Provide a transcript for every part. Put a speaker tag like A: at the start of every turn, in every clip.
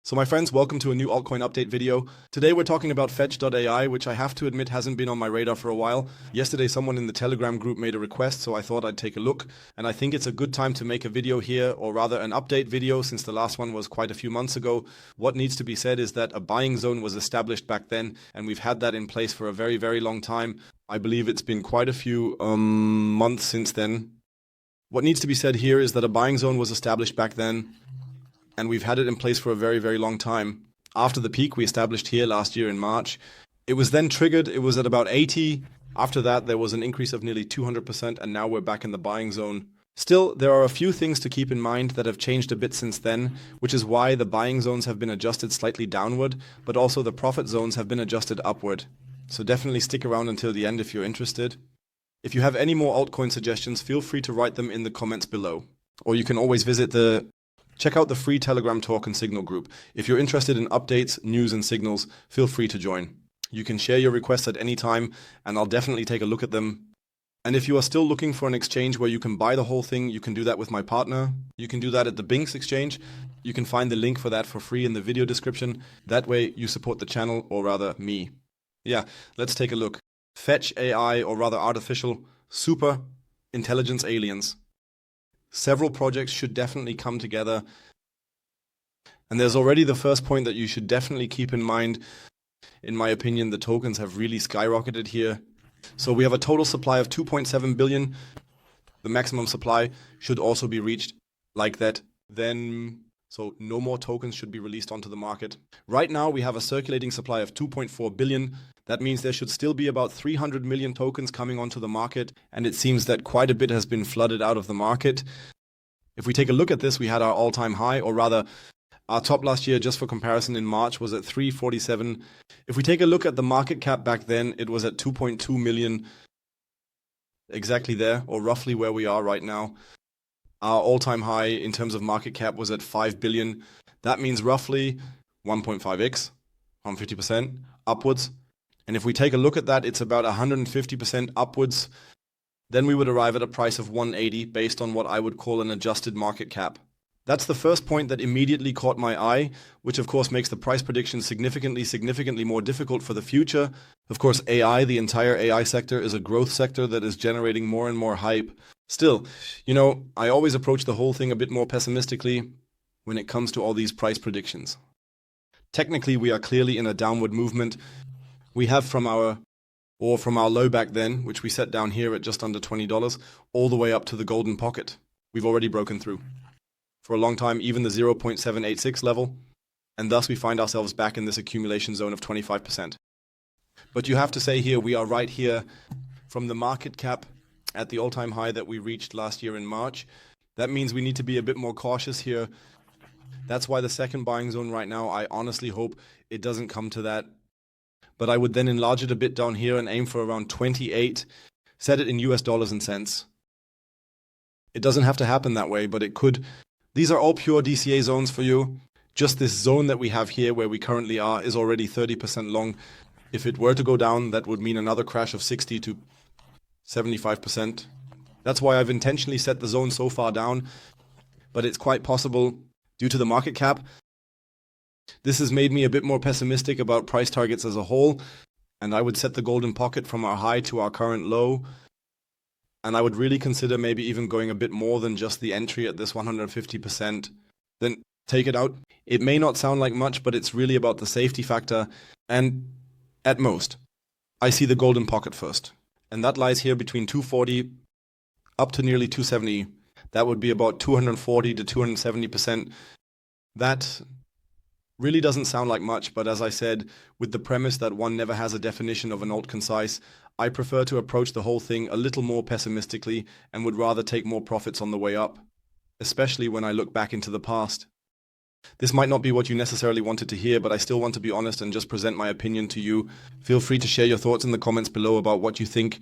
A: So my friends, welcome to a new altcoin update video. Today we're talking about fetch.ai, which I have to admit hasn't been on my radar for a while. Yesterday someone in the Telegram group made a request, so I thought I'd take a look. And I think it's a good time to make a video here, or rather an update video, since the last one was quite a few months ago. What needs to be said is that a buying zone was established back then, and we've had that in place for a very, very long time. I believe it's been quite a few months since then. What needs to be said here is that a buying zone was established back then, and we've had it in place for a very, very long time. After the peak we established here last year in March, it was then triggered, it was at about 80. After that, there was an increase of nearly 200%, and now we're back in the buying zone. Still, there are a few things to keep in mind that have changed a bit since then, which is why the buying zones have been adjusted slightly downward, but also the profit zones have been adjusted upward. So definitely stick around until the end if you're interested. If you have any more altcoin suggestions, feel free to write them in the comments below. Or you can always check out the free Telegram talk and signal group. If you're interested in updates, news and signals, feel free to join. You can share your requests at any time, and I'll definitely take a look at them. And if you are still looking for an exchange where you can buy the whole thing, you can do that with my partner. You can do that at the Binx exchange. You can find the link for that for free in the video description. That way you support the channel, or rather me. Yeah, let's take a look. Fetch AI, or rather artificial super intelligence aliens. Several projects should definitely come together. And there's already the first point that you should definitely keep in mind. In my opinion, the tokens have really skyrocketed here. So we have a total supply of 2.7 billion. The maximum supply should also be reached like that. So no more tokens should be released onto the market. Right now we have a circulating supply of 2.4 billion. That means there should still be about 300 million tokens coming onto the market, and it seems that quite a bit has been flooded out of the market. If we take a look at this, we had our all-time high, or rather our top last year, just for comparison, in March was at 347. If we take a look at the market cap back then, it was at 2.2 million, exactly there, or roughly where we are right now. Our all-time high in terms of market cap was at 5 billion. That means roughly 1.5x, 150% upwards. And if we take a look at that, it's about 150% upwards. Then we would arrive at a price of 180 based on what I would call an adjusted market cap. That's the first point that immediately caught my eye, which of course makes the price prediction significantly more difficult for the future. Of course, AI, the entire AI sector, is a growth sector that is generating more and more hype. Still, I always approach the whole thing a bit more pessimistically when it comes to all these price predictions. Technically, we are clearly in a downward movement. We have from our low back then, which we set down here at just under $20, all the way up to the golden pocket. We've already broken through. For a long time, even the 0.786 level, and thus we find ourselves back in this accumulation zone of 25%. But you have to say here, we are right here from the market cap at the all-time high that we reached last year in March. That means we need to be a bit more cautious here. That's why the second buying zone right now, I honestly hope it doesn't come to that. But I would then enlarge it a bit down here and aim for around 28, set it in US dollars and cents. It doesn't have to happen that way, but it could. These are all pure DCA zones for you. Just this zone that we have here where we currently are is already 30% long. If it were to go down, that would mean another crash of 60 to 75%. That's why I've intentionally set the zone so far down, but it's quite possible due to the market cap. This has made me a bit more pessimistic about price targets as a whole, and I would set the golden pocket from our high to our current low, and I would really consider maybe even going a bit more than just the entry at this 150%. Then take it out. It may not sound like much, but it's really about the safety factor, and at most, I see the golden pocket first, and that lies here between 240 up to nearly 270. That would be about 240 to 270%. That really doesn't sound like much, but as I said, with the premise that one never has a definition of an alt concise, I prefer to approach the whole thing a little more pessimistically and would rather take more profits on the way up, especially when I look back into the past. This might not be what you necessarily wanted to hear, but I still want to be honest and just present my opinion to you. Feel free to share your thoughts in the comments below about what you think.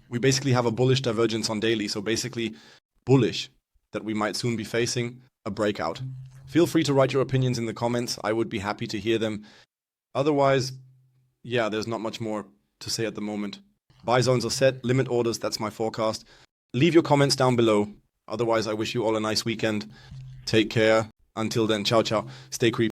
A: We basically have a bullish divergence on daily, so basically bullish that we might soon be facing a breakout. Feel free to write your opinions in the comments. I would be happy to hear them. Otherwise, yeah, there's not much more to say at the moment. Buy zones are set, limit orders, that's my forecast. Leave your comments down below. Otherwise, I wish you all a nice weekend. Take care. Until then, ciao, ciao. Stay creepy.